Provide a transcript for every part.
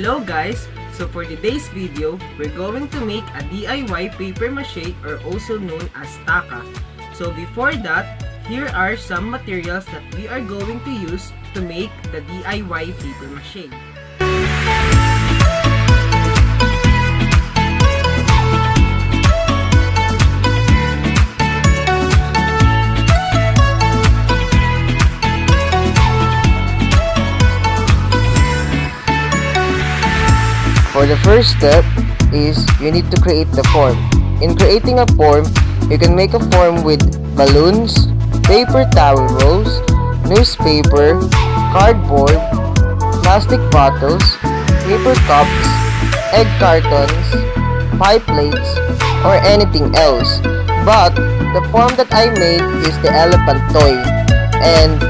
Hello guys! So for today's video, we're going to make a DIY paper mache or also known as taka. So before that, here are some materials that we are going to use to make the DIY paper mache. For the first step is you need to create the form. In creating a form, you can make a form with balloons, paper towel rolls, newspaper, cardboard, plastic bottles, paper cups, egg cartons, pie plates, or anything else. But the form that I made is the elephant toy, and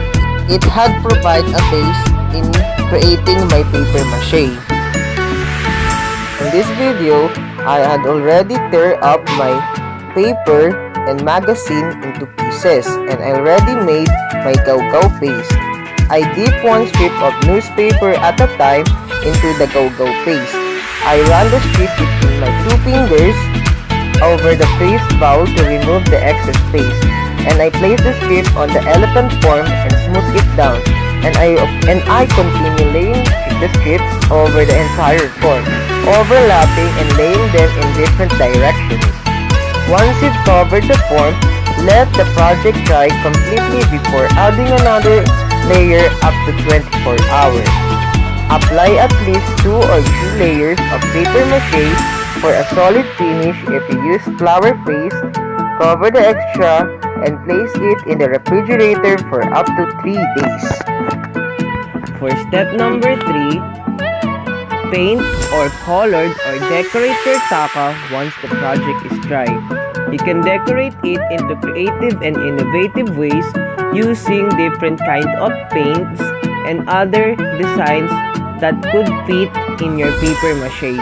it had provided a base in creating my paper mache. In this video, I had already tear up my paper and magazine into pieces, and I already made my gaw-gaw paste. I dip one strip of newspaper at a time into the gaw-gaw paste. I run the strip between my two fingers over the paste bowl to remove the excess paste, and I place the strip on the elephant form and smooth it down, and I continue laying the strips over the entire form, overlapping and laying them in different directions. Once you've covered the form, let the project dry completely before adding another layer up to 24 hours. Apply at least 2 or 3 layers of paper mache for a solid finish. If you use flour paste, cover the extra and place it in the refrigerator for up to 3 days. For step number 3, paint or colored or decorate your taka once the project is dry. You can decorate it into creative and innovative ways using different kinds of paints and other designs that could fit in your paper mache.